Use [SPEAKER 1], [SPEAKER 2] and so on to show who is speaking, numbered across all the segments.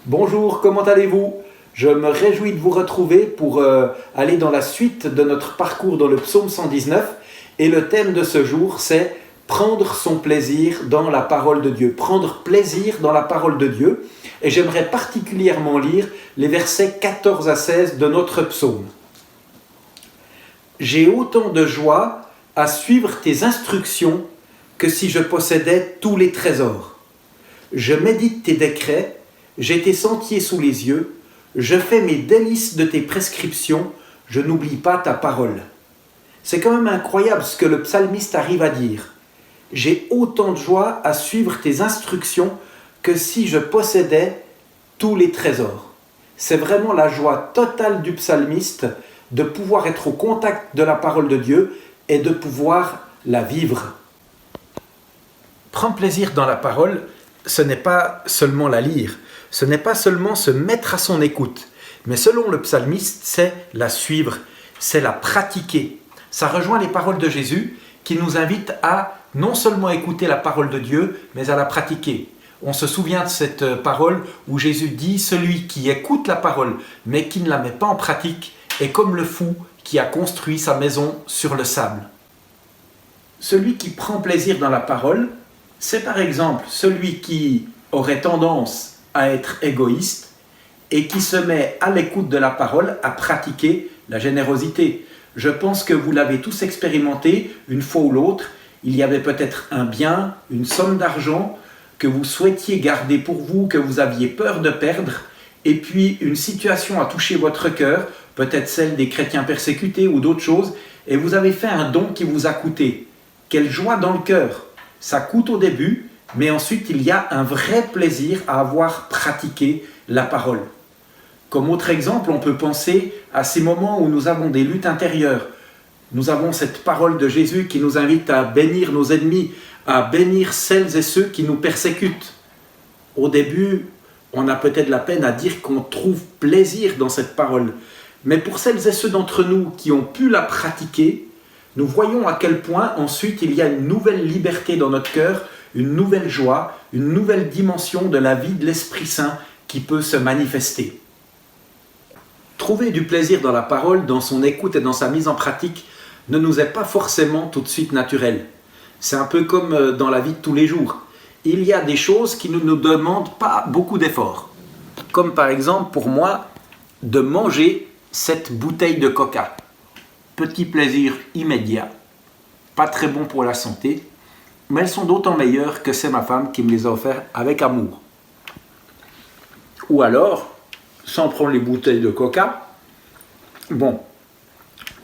[SPEAKER 1] Bonjour, comment allez-vous? Je me réjouis de vous retrouver pour aller dans la suite de notre parcours dans le psaume 119. Et le thème de ce jour, c'est prendre son plaisir dans la parole de Dieu. Prendre plaisir dans la parole de Dieu. Et j'aimerais particulièrement lire les versets 14 à 16 de notre psaume. J'ai autant de joie à suivre tes instructions que si je possédais tous les trésors. Je médite tes décrets, j'ai tes sentiers sous les yeux, je fais mes délices de tes prescriptions, je n'oublie pas ta parole. C'est quand même incroyable ce que le psalmiste arrive à dire. J'ai autant de joie à suivre tes instructions que si je possédais tous les trésors. C'est vraiment la joie totale du psalmiste de pouvoir être au contact de la parole de Dieu et de pouvoir la vivre. Prendre plaisir dans la parole, ce n'est pas seulement la lire, ce n'est pas seulement se mettre à son écoute, mais selon le psalmiste, c'est la suivre, c'est la pratiquer. Ça rejoint les paroles de Jésus qui nous invitent à non seulement écouter la parole de Dieu, mais à la pratiquer. On se souvient de cette parole où Jésus dit « Celui qui écoute la parole, mais qui ne la met pas en pratique, est comme le fou qui a construit sa maison sur le sable. » Celui qui prend plaisir dans la parole, c'est par exemple celui qui aurait tendance à être égoïste et qui se met à l'écoute de la parole à pratiquer la générosité. Je pense que vous l'avez tous expérimenté une fois ou l'autre. Il y avait peut-être un bien, une somme d'argent que vous souhaitiez garder pour vous, que vous aviez peur de perdre, et puis une situation a touché votre cœur, peut-être celle des chrétiens persécutés ou d'autres choses, et vous avez fait un don qui vous a coûté. Quelle joie dans le cœur! Ça coûte au début, mais ensuite il y a un vrai plaisir à avoir pratiqué la parole. Comme autre exemple, on peut penser à ces moments où nous avons des luttes intérieures. Nous avons cette parole de Jésus qui nous invite à bénir nos ennemis, à bénir celles et ceux qui nous persécutent. Au début, on a peut-être la peine à dire qu'on trouve plaisir dans cette parole. Mais pour celles et ceux d'entre nous qui ont pu la pratiquer, nous voyons à quel point ensuite il y a une nouvelle liberté dans notre cœur, une nouvelle joie, une nouvelle dimension de la vie de l'Esprit Saint qui peut se manifester. Trouver du plaisir dans la parole, dans son écoute et dans sa mise en pratique ne nous est pas forcément tout de suite naturel. C'est un peu comme dans la vie de tous les jours. Il y a des choses qui ne nous demandent pas beaucoup d'efforts. Comme par exemple pour moi, de manger cette bouteille de coca. Petit plaisir immédiat, pas très bon pour la santé, mais elles sont d'autant meilleures que c'est ma femme qui me les a offertes avec amour. Ou alors, sans prendre les bouteilles de coca,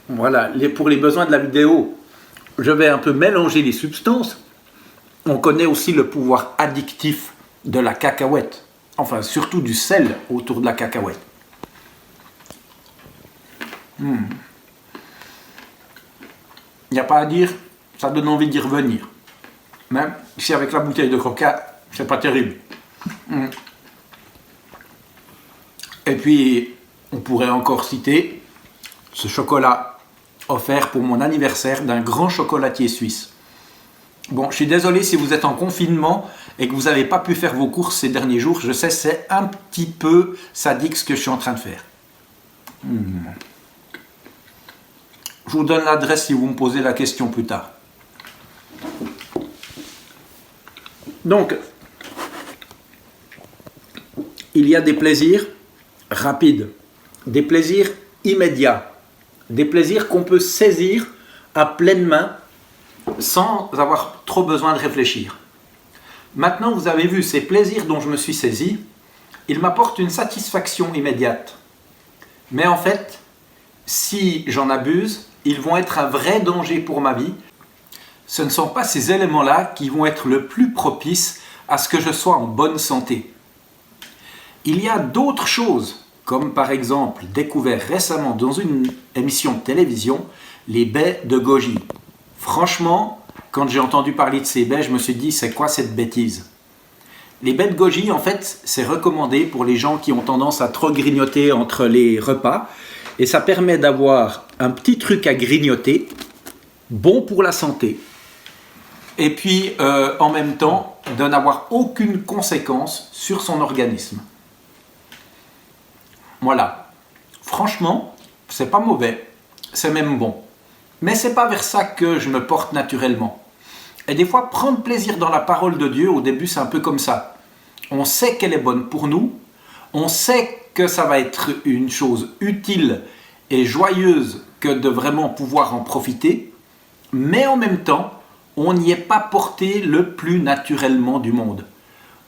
[SPEAKER 1] voilà, pour les besoins de la vidéo, je vais un peu mélanger les substances. On connaît aussi le pouvoir addictif de la cacahuète, enfin surtout du sel autour de la cacahuète. Il n'y a pas à dire, ça donne envie d'y revenir. Même si avec la bouteille de coca, c'est pas terrible. Et puis, on pourrait encore citer ce chocolat offert pour mon anniversaire d'un grand chocolatier suisse. Bon, je suis désolé si vous êtes en confinement et que vous n'avez pas pu faire vos courses ces derniers jours. Je sais, c'est un petit peu sadique ce que je suis en train de faire. Je vous donne l'adresse si vous me posez la question plus tard. Donc, il y a des plaisirs rapides, des plaisirs immédiats, des plaisirs qu'on peut saisir à pleine main sans avoir trop besoin de réfléchir. Maintenant, vous avez vu, ces plaisirs dont je me suis saisi, ils m'apportent une satisfaction immédiate. Mais en fait, si j'en abuse, ils vont être un vrai danger pour ma vie. Ce ne sont pas ces éléments-là qui vont être le plus propices à ce que je sois en bonne santé. Il y a d'autres choses, comme par exemple découvert récemment dans une émission de télévision, les baies de goji. Franchement, quand j'ai entendu parler de ces baies, je me suis dit, c'est quoi cette bêtise? Les baies de goji, en fait, c'est recommandé pour les gens qui ont tendance à trop grignoter entre les repas. Et ça permet d'avoir un petit truc à grignoter, bon pour la santé. Et puis, en même temps, de n'avoir aucune conséquence sur son organisme. Voilà. Franchement, c'est pas mauvais, c'est même bon. Mais c'est pas vers ça que je me porte naturellement. Et des fois, prendre plaisir dans la parole de Dieu, au début, c'est un peu comme ça. On sait qu'elle est bonne pour nous, on sait que ça va être une chose utile et joyeuse que de vraiment pouvoir en profiter, mais en même temps, on n'y est pas porté le plus naturellement du monde.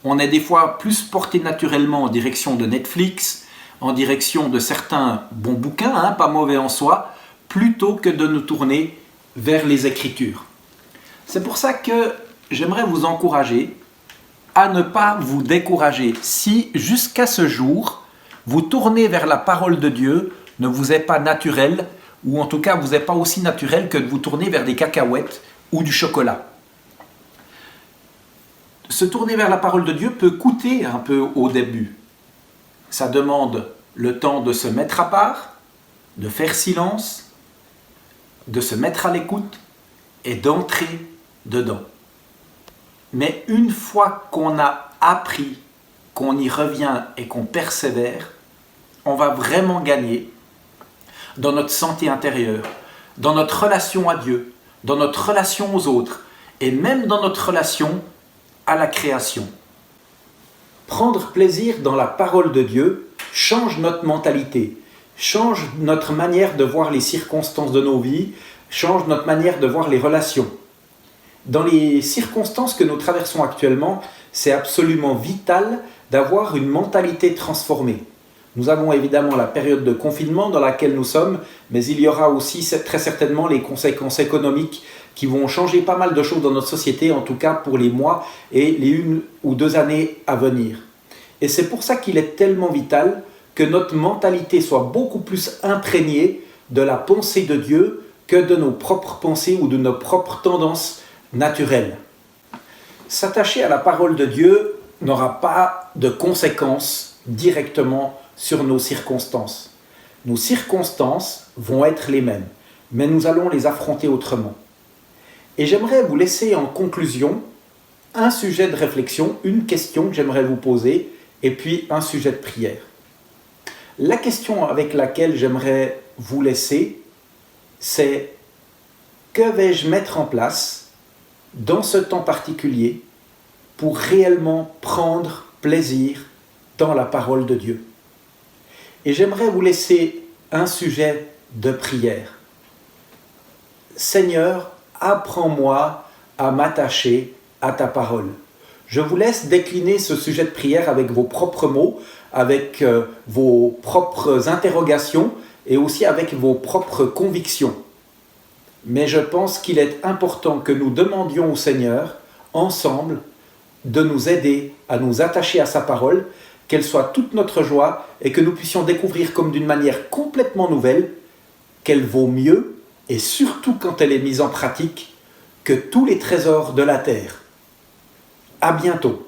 [SPEAKER 1] On est des fois plus porté naturellement en direction de Netflix, en direction de certains bons bouquins, pas mauvais en soi, plutôt que de nous tourner vers les Écritures. C'est pour ça que j'aimerais vous encourager à ne pas vous décourager. Si jusqu'à ce jour, vous tournez vers la parole de Dieu, ne vous est pas naturel, ou en tout cas vous n'est pas aussi naturel que de vous tourner vers des cacahuètes ou du chocolat. Se tourner vers la parole de Dieu peut coûter un peu au début. Ça demande le temps de se mettre à part, de faire silence, de se mettre à l'écoute et d'entrer dedans. Mais une fois qu'on a appris, qu'on y revient et qu'on persévère, on va vraiment gagner dans notre santé intérieure, dans notre relation à Dieu, dans notre relation aux autres et même dans notre relation à la création. Prendre plaisir dans la parole de Dieu change notre mentalité, change notre manière de voir les circonstances de nos vies, change notre manière de voir les relations. Dans les circonstances que nous traversons actuellement, c'est absolument vital d'avoir une mentalité transformée. Nous avons évidemment la période de confinement dans laquelle nous sommes, mais il y aura aussi très certainement les conséquences économiques qui vont changer pas mal de choses dans notre société, en tout cas pour les mois et les 1 ou 2 années à venir. Et c'est pour ça qu'il est tellement vital que notre mentalité soit beaucoup plus imprégnée de la pensée de Dieu que de nos propres pensées ou de nos propres tendances naturelles. S'attacher à la parole de Dieu n'aura pas de conséquences directement sur nos circonstances. Nos circonstances vont être les mêmes, mais nous allons les affronter autrement. Et j'aimerais vous laisser en conclusion un sujet de réflexion, une question que j'aimerais vous poser, et puis un sujet de prière. La question avec laquelle j'aimerais vous laisser, c'est: que vais-je mettre en place dans ce temps particulier pour réellement prendre plaisir dans la parole de Dieu? Et j'aimerais vous laisser un sujet de prière. Seigneur, apprends-moi à m'attacher à ta parole. Je vous laisse décliner ce sujet de prière avec vos propres mots, avec vos propres interrogations et aussi avec vos propres convictions. Mais je pense qu'il est important que nous demandions au Seigneur, ensemble, de nous aider à nous attacher à sa parole, qu'elle soit toute notre joie et que nous puissions découvrir comme d'une manière complètement nouvelle qu'elle vaut mieux, et surtout quand elle est mise en pratique, que tous les trésors de la terre. À bientôt.